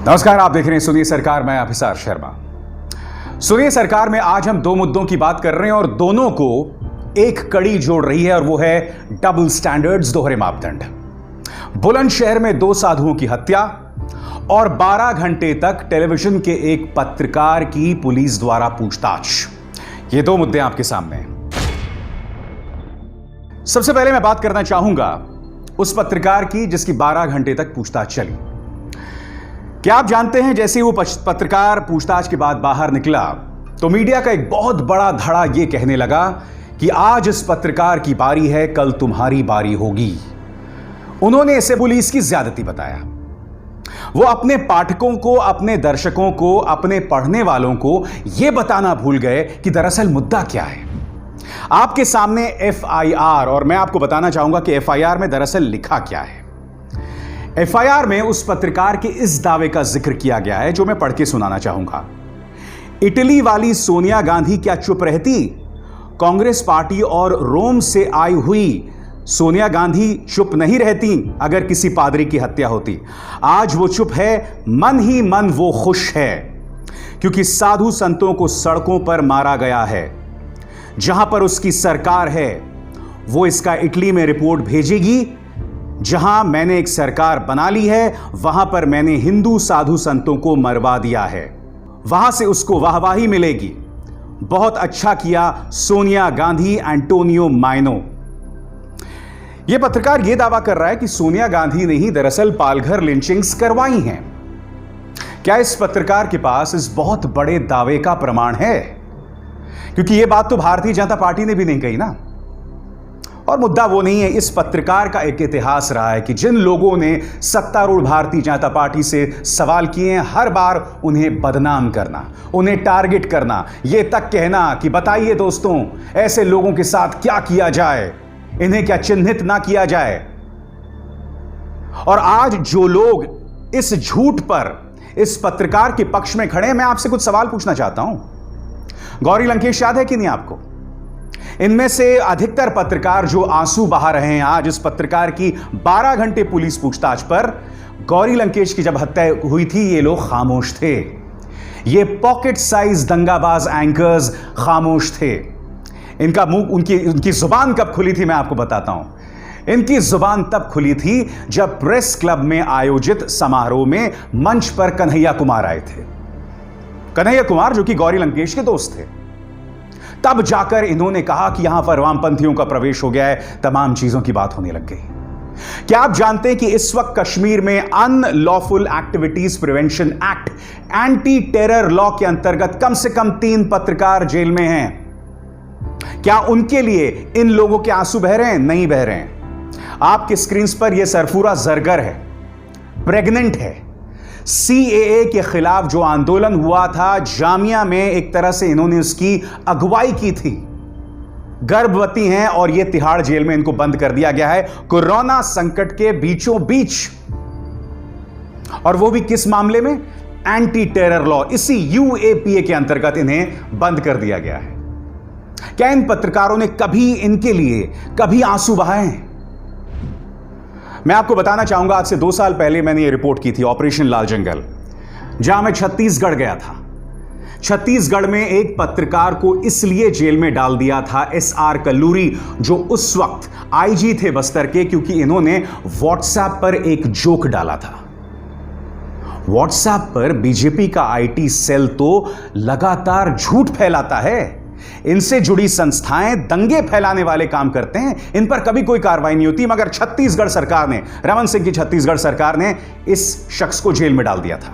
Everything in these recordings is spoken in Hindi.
नमस्कार, आप देख रहे हैं सुनिए सरकार। मैं अभिसार शर्मा। सुनिए सरकार में आज हम दो मुद्दों की बात कर रहे हैं और दोनों को एक कड़ी जोड़ रही है और वो है डबल स्टैंडर्ड्स, दोहरे मापदंड। बुलंदशहर में दो साधुओं की हत्या और 12 घंटे तक टेलीविजन के एक पत्रकार की पुलिस द्वारा पूछताछ। ये दो मुद्दे आपके सामने हैं। सबसे पहले मैं बात करना चाहूंगा उस पत्रकार की जिसकी 12 घंटे तक पूछताछ चली। क्या आप जानते हैं, जैसे ही वो पत्रकार पूछताछ के बाद बाहर निकला तो मीडिया का एक बहुत बड़ा धड़ा यह कहने लगा कि आज इस पत्रकार की बारी है, कल तुम्हारी बारी होगी। उन्होंने इसे पुलिस की ज्यादती बताया। वो अपने पाठकों को, अपने दर्शकों को, अपने पढ़ने वालों को यह बताना भूल गए कि दरअसल मुद्दा क्या है। आपके सामने एफआईआर, और मैं आपको बताना चाहूंगा कि एफआईआर में दरअसल लिखा क्या है। एफआईआर में उस पत्रकार के इस दावे का जिक्र किया गया है जो मैं पढ़ के सुनाना चाहूंगा। इटली वाली सोनिया गांधी क्या चुप रहती? कांग्रेस पार्टी और रोम से आई हुई सोनिया गांधी चुप नहीं रहती अगर किसी पादरी की हत्या होती। आज वो चुप है, मन ही मन वो खुश है, क्योंकि साधु संतों को सड़कों पर मारा गया है। जहां पर उसकी सरकार है वो इसका इटली में रिपोर्ट भेजेगी। जहां मैंने एक सरकार बना ली है वहां पर मैंने हिंदू साधु संतों को मरवा दिया है। वहां से उसको वाहवाही मिलेगी। बहुत अच्छा किया सोनिया गांधी, एंटोनियो माइनो। यह पत्रकार यह दावा कर रहा है कि सोनिया गांधी ने ही दरअसल पालघर लिंचिंग्स करवाई हैं। क्या इस पत्रकार के पास इस बहुत बड़े दावे का प्रमाण है? क्योंकि यह बात तो भारतीय जनता पार्टी ने भी नहीं कही ना। और मुद्दा वो नहीं है, इस पत्रकार का एक इतिहास रहा है कि जिन लोगों ने सत्तारूढ़ भारतीय जनता पार्टी से सवाल किए हैं, हर बार उन्हें बदनाम करना, उन्हें टारगेट करना, यह तक कहना कि बताइए दोस्तों ऐसे लोगों के साथ क्या किया जाए, इन्हें क्या चिन्हित ना किया जाए। और आज जो लोग इस झूठ पर इस पत्रकार के पक्ष में खड़े हैं, मैं आपसे कुछ सवाल पूछना चाहता हूं। गौरी लंकेश याद है कि नहीं आपको? इनमें से अधिकतर पत्रकार जो आंसू बहा रहे हैं आज इस पत्रकार की 12 घंटे पुलिस पूछताछ पर, गौरी लंकेश की जब हत्या हुई थी ये लोग खामोश थे। ये पॉकेट साइज दंगाबाज एंकर्स खामोश थे। इनका मुंह, उनकी जुबान कब खुली थी मैं आपको बताता हूं। इनकी जुबान तब खुली थी जब प्रेस क्लब में आयोजित समारोह में मंच पर कन्हैया कुमार आए थे। कन्हैया कुमार जो कि गौरी लंकेश के दोस्त थे। तब जाकर इन्होंने कहा कि यहां पर वामपंथियों का प्रवेश हो गया है, तमाम चीजों की बात होने लग गई। क्या आप जानते हैं कि इस वक्त कश्मीर में unlawful activities prevention act, anti terror law के अंतर्गत कम से कम 3 पत्रकार जेल में हैं। क्या उनके लिए इन लोगों के आंसू बह रहे हैं? नहीं बह रहे हैं। आपके स्क्रीन पर यह सरफूरा जरगर है, प्रेग्नेंट है। सीएए के खिलाफ जो आंदोलन हुआ था, जामिया में एक तरह से इन्होंने उसकी अगुवाई की थी। गर्भवती हैं और यह तिहाड़ जेल में इनको बंद कर दिया गया है कोरोना संकट के बीचों बीच। और वो भी किस मामले में? एंटी टेरर लॉ, इसी यूएपीए के अंतर्गत इन्हें बंद कर दिया गया है। क्या इन पत्रकारों ने कभी इनके लिए कभी आंसू बहाए हैं? मैं आपको बताना चाहूंगा, आज से 2 साल पहले मैंने ये रिपोर्ट की थी, ऑपरेशन लाल जंगल, जहां मैं छत्तीसगढ़ गया था। छत्तीसगढ़ में एक पत्रकार को इसलिए जेल में डाल दिया था एसआर कल्लूरी, जो उस वक्त आईजी थे बस्तर के, क्योंकि इन्होंने व्हाट्सएप पर एक जोक डाला था। व्हाट्सएप पर बीजेपी का आईटी सेल तो लगातार झूठ फैलाता है। इनसे जुड़ी संस्थाएं दंगे फैलाने वाले काम करते हैं, इन पर कभी कोई कार्रवाई नहीं होती। मगर छत्तीसगढ़ सरकार ने, रमन सिंह की छत्तीसगढ़ सरकार ने इस शख्स को जेल में डाल दिया था।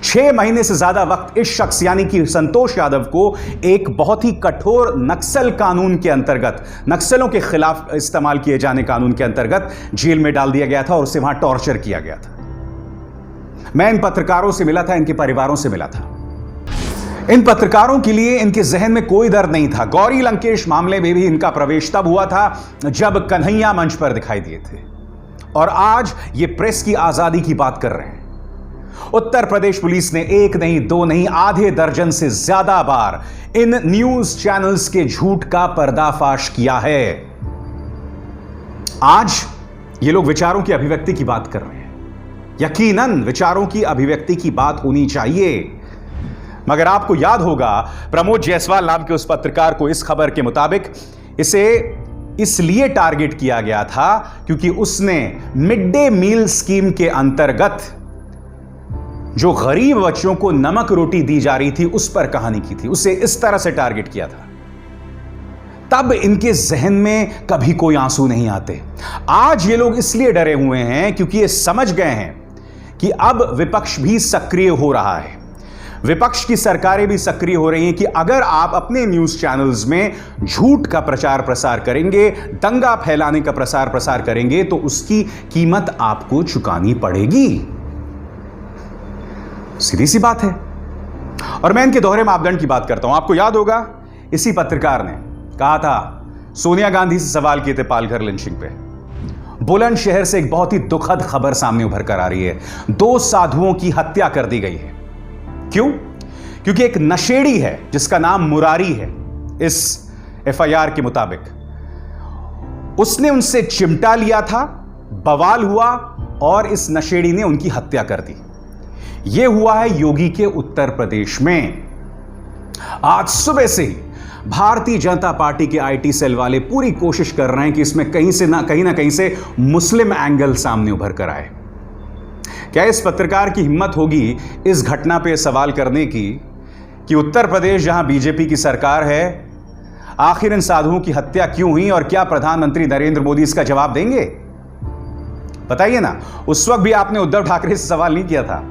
6 महीने से ज्यादा वक्त इस शख्स यानी कि संतोष यादव को एक बहुत ही कठोर नक्सल कानून के अंतर्गत, नक्सलों के खिलाफ इस्तेमाल किए जाने कानून के अंतर्गत जेल में डाल दिया गया था और उसे वहां टॉर्चर किया गया था। मैं इन पत्रकारों से मिला था, इनके परिवारों से मिला था। इन पत्रकारों के लिए इनके जहन में कोई दर्द नहीं था। गौरी लंकेश मामले में भी इनका प्रवेश तब हुआ था जब कन्हैया मंच पर दिखाई दिए थे, और आज ये प्रेस की आजादी की बात कर रहे हैं। उत्तर प्रदेश पुलिस ने 1 नहीं 2 नहीं, आधे दर्जन से ज्यादा बार इन न्यूज चैनल्स के झूठ का पर्दाफाश किया है। आज ये लोग विचारों की अभिव्यक्ति की बात कर रहे हैं। यकीनन विचारों की अभिव्यक्ति की बात होनी चाहिए। मगर आपको याद होगा, प्रमोद जायसवाल नाम के उस पत्रकार को इस खबर के मुताबिक इसे इसलिए टारगेट किया गया था क्योंकि उसने मिड डे मील स्कीम के अंतर्गत जो गरीब बच्चों को नमक रोटी दी जा रही थी उस पर कहानी की थी, उसे इस तरह से टारगेट किया था। तब इनके जहन में कभी कोई आंसू नहीं आते। आज ये लोग इसलिए डरे हुए हैं क्योंकि ये समझ गए हैं कि अब विपक्ष भी सक्रिय हो रहा है, विपक्ष की सरकारें भी सक्रिय हो रही हैं कि अगर आप अपने न्यूज चैनल्स में झूठ का प्रचार प्रसार करेंगे, दंगा फैलाने का प्रसार प्रसार करेंगे, तो उसकी कीमत आपको चुकानी पड़ेगी। सीधी सी बात है। और मैं इनके दोहरे मापदंड की बात करता हूं। आपको याद होगा, इसी पत्रकार ने कहा था, सोनिया गांधी से सवाल किए थे पालघर लिंचिंग पे। बुलंदशहर से एक बहुत ही दुखद खबर सामने उभर कर आ रही है। 2 साधुओं की हत्या कर दी गई है। क्यों? क्योंकि एक नशेड़ी है जिसका नाम मुरारी है, इस एफआईआर के मुताबिक उसने उनसे चिमटा लिया था, बवाल हुआ और इस नशेड़ी ने उनकी हत्या कर दी। यह हुआ है योगी के उत्तर प्रदेश में। आज सुबह से ही भारतीय जनता पार्टी के आईटी सेल वाले पूरी कोशिश कर रहे हैं कि इसमें कहीं ना कहीं से मुस्लिम एंगल सामने उभर कर आए। क्या इस पत्रकार की हिम्मत होगी इस घटना पे सवाल करने की कि उत्तर प्रदेश जहां बीजेपी की सरकार है, आखिर इन साधुओं की हत्या क्यों हुई और क्या प्रधानमंत्री नरेंद्र मोदी इसका जवाब देंगे? बताइए ना। उस वक्त भी आपने उद्धव ठाकरे से सवाल नहीं किया था।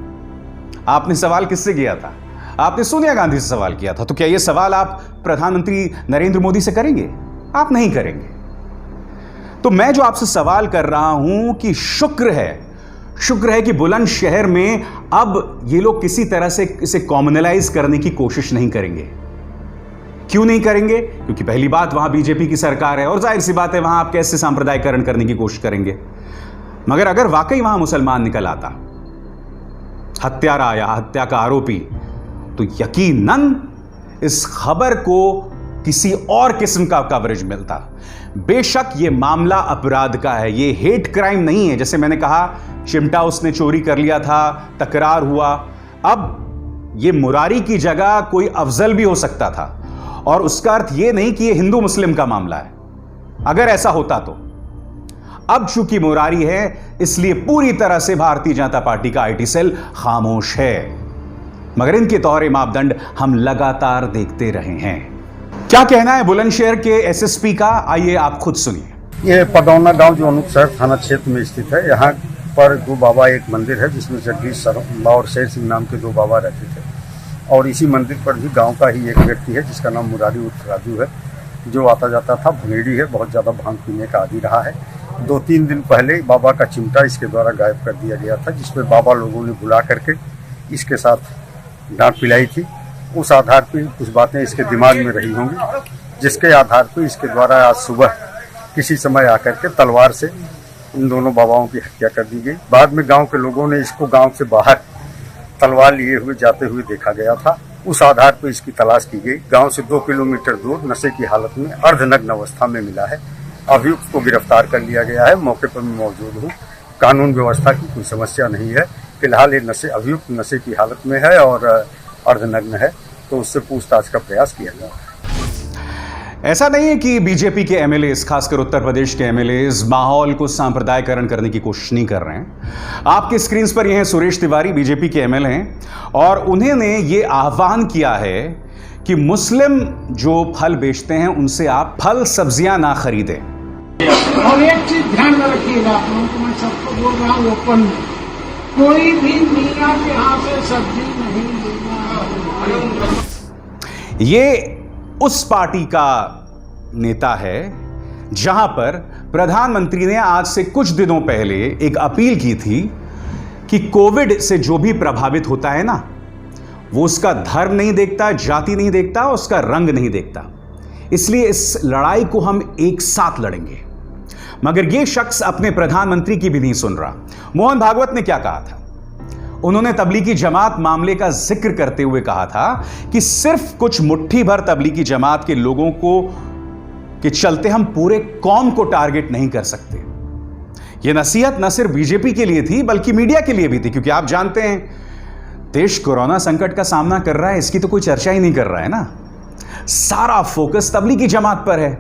आपने सवाल किससे किया था? आपने सोनिया गांधी से सवाल किया था। तो क्या यह सवाल आप प्रधानमंत्री नरेंद्र मोदी से करेंगे? आप नहीं करेंगे। तो मैं जो आपसे सवाल कर रहा हूं कि शुक्र है कि बुलंदशहर में अब ये लोग किसी तरह से इसे कॉमनलाइज करने की कोशिश नहीं करेंगे। क्यों नहीं करेंगे? क्योंकि पहली बात, वहां बीजेपी की सरकार है और जाहिर सी बात है वहां आप कैसे सांप्रदायिकरण करने की कोशिश करेंगे। मगर अगर वाकई वहां मुसलमान निकल आता, हत्यारा या हत्या का आरोपी, तो यकीनन इस खबर को किसी और किस्म का कवरेज मिलता। बेशक यह मामला अपराध का है, यह हेट क्राइम नहीं है। जैसे मैंने कहा, चिमटा उसने चोरी कर लिया था, तकरार हुआ। अब यह मुरारी की जगह कोई अफजल भी हो सकता था और उसका अर्थ यह नहीं कि यह हिंदू मुस्लिम का मामला है। अगर ऐसा होता तो अब चूंकि मुरारी है इसलिए पूरी तरह से भारतीय जनता पार्टी का आईटी सेल खामोश है। मगर इनके तौर मापदंड हम लगातार देखते रहे हैं। क्या कहना है बुलंदशहर के एसएसपी का, आइए आप खुद सुनिए। ये पडौना गांव जो अनूपशहर थाना क्षेत्र में स्थित है, यहाँ पर 2 बाबा, एक मंदिर है जिसमें जगदीश शर्मा और शेर सिंह नाम के 2 बाबा रहते थे। और इसी मंदिर पर भी गांव का ही एक व्यक्ति है जिसका नाम मुरारी उर्फ राजू है, जो आता जाता था, भुनेड़ी है, बहुत ज़्यादा भांग पीने का आदी रहा है। 2-3 दिन पहले बाबा का चिमटा इसके द्वारा गायब कर दिया गया था, जिसमें बाबा लोगों ने बुला करके इसके साथ डांट पिलाई थी। उस आधार पर कुछ बातें इसके दिमाग में रही होंगी, जिसके आधार पर इसके द्वारा आज सुबह किसी समय आकर के तलवार से इन दोनों बाबाओं की हत्या कर दी गई। बाद में गांव के लोगों ने इसको गांव से बाहर तलवार लिए हुए जाते हुए देखा गया था। उस आधार पर इसकी तलाश की गई। गांव से 2 किलोमीटर दूर नशे की हालत में अर्धनग्न अवस्था में मिला है। अभियुक्त को गिरफ्तार कर लिया गया है। मौके पर मैं मौजूद हूँ। कानून व्यवस्था की कोई समस्या नहीं है। फिलहाल ये अभियुक्त नशे की हालत में है और अर्धनग्न है, तो उससे पूछताछ का प्रयास किया जा रहा है। ऐसा नहीं है कि बीजेपी के एमएलए, खासकर उत्तर प्रदेश के एमएलए, इस माहौल को सांप्रदायिकरण करने की कोशिश नहीं कर रहे हैं। आपके स्क्रीन पर यह है सुरेश तिवारी, बीजेपी के एमएलए हैं, और उन्होंने ये आह्वान किया है कि मुस्लिम जो फल बेचते हैं उनसे आप फल सब्जियां ना खरीदें। और एक चीज ध्यान में रखिएगा, आप लोगों को मैं सबको बोल रहा हूँ ओपन में, कोई भी मियां के यहाँ से सब्जी नहीं लेना। ये उस पार्टी का नेता है जहां पर प्रधानमंत्री ने आज से कुछ दिनों पहले एक अपील की थी कि कोविड से जो भी प्रभावित होता है ना, वो उसका धर्म नहीं देखता, जाति नहीं देखता, उसका रंग नहीं देखता। इसलिए इस लड़ाई को हम एक साथ लड़ेंगे। मगर यह शख्स अपने प्रधानमंत्री की भी नहीं सुन रहा। मोहन भागवत ने क्या कहा था? उन्होंने तबलीगी जमात मामले का जिक्र करते हुए कहा था कि सिर्फ कुछ मुट्ठी भर तबलीगी जमात के लोगों को के चलते हम पूरे कौम को टारगेट नहीं कर सकते। यह नसीहत न सिर्फ बीजेपी के लिए थी बल्कि मीडिया के लिए भी थी, क्योंकि आप जानते हैं देश कोरोना संकट का सामना कर रहा है, इसकी तो कोई चर्चा ही नहीं कर रहा है ना। सारा फोकस तबलीगी जमात पर है।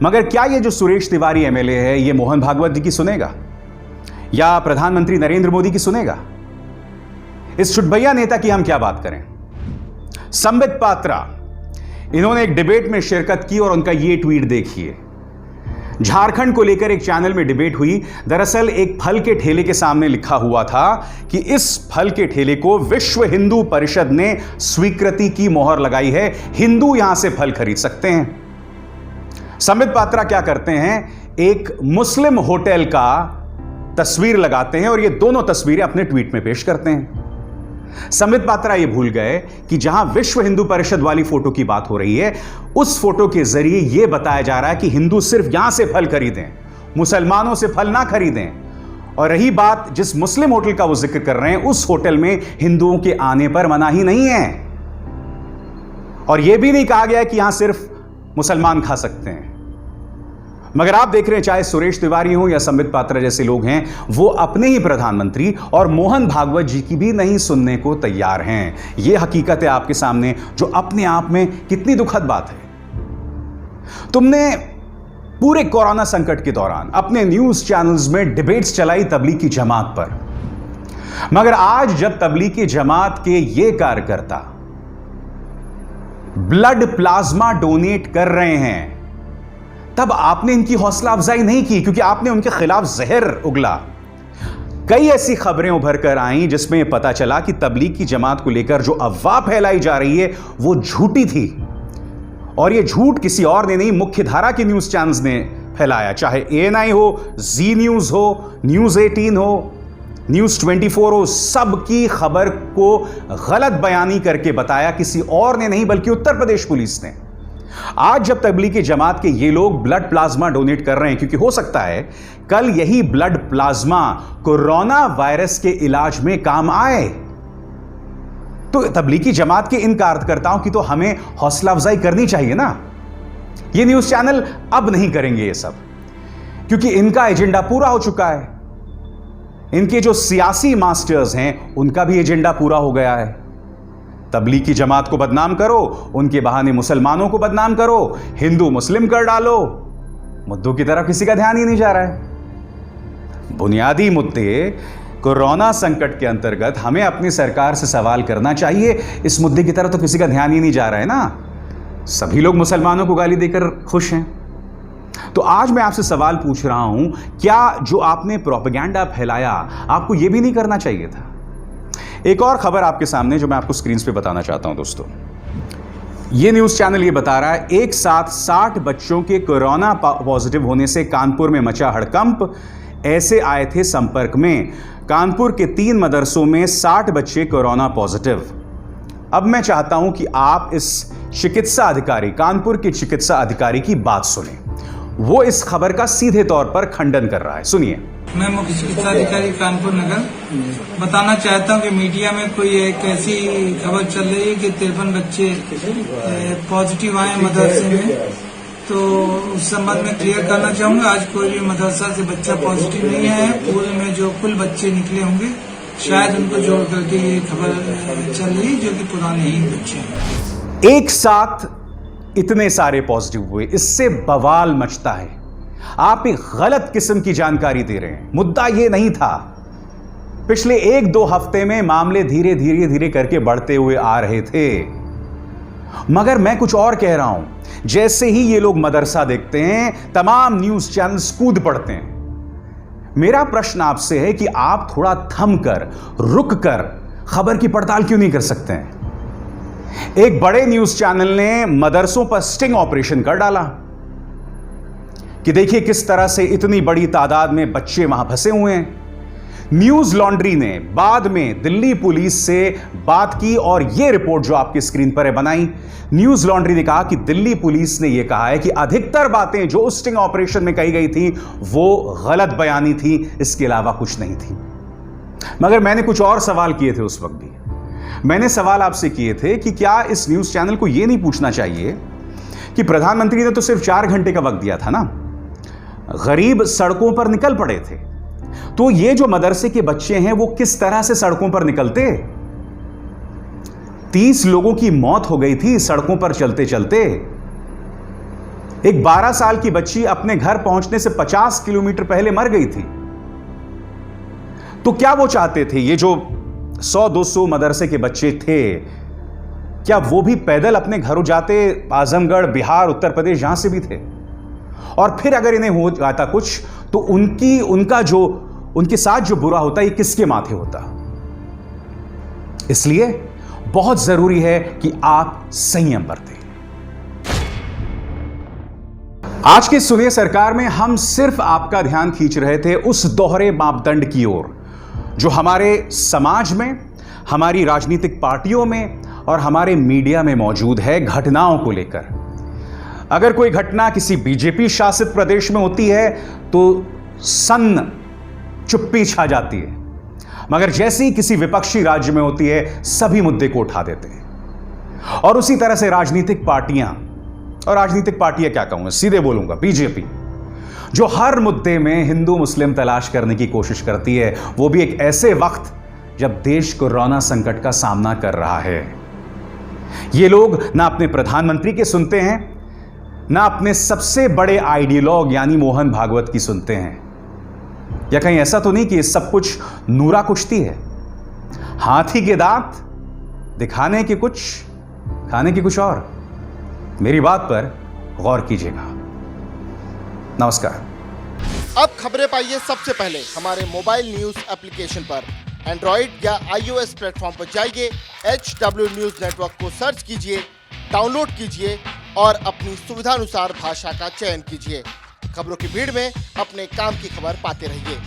मगर क्या ये जो सुरेश तिवारी एमएलए है ये मोहन भागवत जी की सुनेगा या प्रधानमंत्री नरेंद्र मोदी की सुनेगा? इस छुटभैया नेता की हम क्या बात करें। संबित पात्रा, इन्होंने एक डिबेट में शिरकत की और उनका ये ट्वीट देखिए। झारखंड को लेकर एक चैनल में डिबेट हुई। दरअसल एक फल के ठेले के सामने लिखा हुआ था कि इस फल के ठेले को विश्व हिंदू परिषद ने स्वीकृति की मोहर लगाई है, हिंदू यहां से फल खरीद सकते हैं। संबित पात्रा क्या करते हैं, एक मुस्लिम होटल का तस्वीर लगाते हैं और ये दोनों तस्वीरें अपने ट्वीट में पेश करते हैं। संबित पात्रा ये भूल गए कि जहां विश्व हिंदू परिषद वाली फोटो की बात हो रही है, उस फोटो के जरिए यह बताया जा रहा है कि हिंदू सिर्फ यहां से फल खरीदें, मुसलमानों से फल ना खरीदें। और रही बात जिस मुस्लिम होटल का वो जिक्र कर रहे हैं, उस होटल में हिंदुओं के आने पर मनाही नहीं है और यह भी नहीं कहा गया कि यहां सिर्फ मुसलमान खा सकते हैं। मगर आप देख रहे हैं चाहे सुरेश तिवारी हो या संबित पात्रा जैसे लोग हैं, वो अपने ही प्रधानमंत्री और मोहन भागवत जी की भी नहीं सुनने को तैयार हैं। यह हकीकत है आपके सामने, जो अपने आप में कितनी दुखद बात है। तुमने पूरे कोरोना संकट के दौरान अपने न्यूज चैनल्स में डिबेट्स चलाई तबलीगी जमात पर, मगर आज जब तबलीगी जमात के ये कार्यकर्ता ब्लड प्लाज्मा डोनेट कर रहे हैं, तब आपने इनकी हौसला अफजाई नहीं की, क्योंकि आपने उनके खिलाफ जहर उगला। कई ऐसी खबरें उभर कर आईं जिसमें यह पता चला कि तबलीग की जमात को लेकर जो अफवाह फैलाई जा रही है वो झूठी थी और यह झूठ किसी और ने नहीं, मुख्य धारा के न्यूज चैनल्स ने फैलाया। चाहे ANI हो, जी न्यूज हो, न्यूज 18 हो, न्यूज 24 हो, सबकी खबर को गलत बयानी करके बताया किसी और ने नहीं बल्कि उत्तर प्रदेश पुलिस ने। आज जब तबलीगी जमात के ये लोग ब्लड प्लाज्मा डोनेट कर रहे हैं, क्योंकि हो सकता है कल यही ब्लड प्लाज्मा कोरोना वायरस के इलाज में काम आए, तो तबलीगी जमात के इन कार्यकर्ताओं की तो हमें हौसला अफजाई करनी चाहिए ना। ये न्यूज चैनल अब नहीं करेंगे ये सब, क्योंकि इनका एजेंडा पूरा हो चुका है। इनके जो सियासी मास्टर्स हैं उनका भी एजेंडा पूरा हो गया है। तबलीगी जमात को बदनाम करो, उनके बहाने मुसलमानों को बदनाम करो, हिंदू मुस्लिम कर डालो, मुद्दों की तरफ किसी का ध्यान ही नहीं जा रहा है। बुनियादी मुद्दे कोरोना संकट के अंतर्गत हमें अपनी सरकार से सवाल करना चाहिए, इस मुद्दे की तरफ तो किसी का ध्यान ही नहीं जा रहा है ना। सभी लोग मुसलमानों को गाली देकर खुश हैं। तो आज मैं आपसे सवाल पूछ रहा हूं, क्या जो आपने प्रोपेगेंडा फैलाया आपको यह भी नहीं करना चाहिए था? एक और खबर आपके सामने जो मैं आपको स्क्रीन पे बताना चाहता हूं दोस्तों। यह न्यूज चैनल ये बता रहा है, एक साथ 60 बच्चों के कोरोना पॉजिटिव होने से कानपुर में मचा हड़कंप। ऐसे आए थे संपर्क में। कानपुर के 3 मदरसों में 60 बच्चे कोरोना पॉजिटिव। अब मैं चाहता हूं कि आप इस चिकित्सा अधिकारी, कानपुर के चिकित्सा अधिकारी की बात सुने। वो इस खबर का सीधे तौर पर खंडन कर रहा है, सुनिए। मैं मुख्य चिकित्सा अधिकारी कानपुर नगर बताना चाहता हूं कि मीडिया में कोई एक ऐसी खबर चल रही है कि 53 बच्चे पॉजिटिव आए मदरसे में, तो उस संबंध में क्लियर करना चाहूंगा। आज कोई भी मदरसा से बच्चा पॉजिटिव नहीं है। पूल में जो कुल बच्चे निकले होंगे शायद उनको जोड़ करके ये खबर चल रही, जो कि पुराने ही बच्चे हैं। एक साथ इतने सारे पॉजिटिव हुए, इससे बवाल मचता है। आप एक गलत किस्म की जानकारी दे रहे हैं। मुद्दा यह नहीं था। पिछले 1-2 हफ्ते में मामले धीरे धीरे करके बढ़ते हुए आ रहे थे, मगर मैं कुछ और कह रहा हूं। जैसे ही ये लोग मदरसा देखते हैं, तमाम न्यूज चैनल्स कूद पड़ते हैं। मेरा प्रश्न आपसे है कि आप थोड़ा थम कर, रुक कर खबर की पड़ताल क्यों नहीं कर सकते हैं? एक बड़े न्यूज चैनल ने मदरसों पर स्टिंग ऑपरेशन कर डाला कि देखिए किस तरह से इतनी बड़ी तादाद में बच्चे वहां फंसे हुए हैं। न्यूज लॉन्ड्री ने बाद में दिल्ली पुलिस से बात की और यह रिपोर्ट जो आपकी स्क्रीन पर है बनाई। न्यूज लॉन्ड्री ने कहा कि दिल्ली पुलिस ने यह कहा है कि अधिकतर बातें जो उस स्टिंग ऑपरेशन में कही गई थी वो गलत बयानी थी, इसके अलावा कुछ नहीं थी। मगर मैंने कुछ और सवाल किए थे उस वक्त भी। मैंने सवाल आपसे किए थे कि क्या इस न्यूज चैनल को यह नहीं पूछना चाहिए कि प्रधानमंत्री ने तो सिर्फ 4 घंटे का वक्त दिया था ना, गरीब सड़कों पर निकल पड़े थे। तो ये जो मदरसे के बच्चे हैं वो किस तरह से सड़कों पर निकलते? 30 लोगों की मौत हो गई थी सड़कों पर चलते चलते। एक 12 साल की बच्ची अपने घर पहुंचने से 50 किलोमीटर पहले मर गई थी। तो क्या वो चाहते थे, ये जो 100-200 मदरसे के बच्चे थे, क्या वो भी पैदल अपने घरों जाते? आजमगढ़, बिहार, उत्तर प्रदेश, जहां से भी थे। और फिर अगर इन्हें हो जाता कुछ तो उनके साथ जो बुरा होता ये किसके माथे होता? इसलिए बहुत जरूरी है कि आप संयम बरतें। आज की सुनिए सरकार में हम सिर्फ आपका ध्यान खींच रहे थे उस दोहरे मापदंड की ओर जो हमारे समाज में, हमारी राजनीतिक पार्टियों में और हमारे मीडिया में मौजूद है घटनाओं को लेकर। अगर कोई घटना किसी बीजेपी शासित प्रदेश में होती है तो सन्न चुप्पी छा जाती है, मगर जैसी किसी विपक्षी राज्य में होती है सभी मुद्दे को उठा देते हैं। और उसी तरह से राजनीतिक पार्टियां, और राजनीतिक पार्टियां क्या कहूंगा, सीधे बोलूंगा बीजेपी, जो हर मुद्दे में हिंदू मुस्लिम तलाश करने की कोशिश करती है, वो भी एक ऐसे वक्त जब देश कोरोना संकट का सामना कर रहा है। ये लोग ना अपने प्रधानमंत्री के सुनते हैं, ना अपने सबसे बड़े आइडियोलॉग यानी मोहन भागवत की सुनते हैं। या कहीं ऐसा तो नहीं कि ये सब कुछ नूरा कुश्ती है? हाथी के दांत दिखाने के कुछ, खाने की कुछ और। मेरी बात पर गौर कीजिएगा। नमस्कार। अब खबरें पाइए सबसे पहले हमारे मोबाइल न्यूज एप्लीकेशन पर। एंड्रॉइड या iOS प्लेटफॉर्म पर जाइए, HW न्यूज नेटवर्क को सर्च कीजिए, डाउनलोड कीजिए और अपनी सुविधानुसार भाषा का चयन कीजिए। खबरों की भीड़ में अपने काम की खबर पाते रहिए।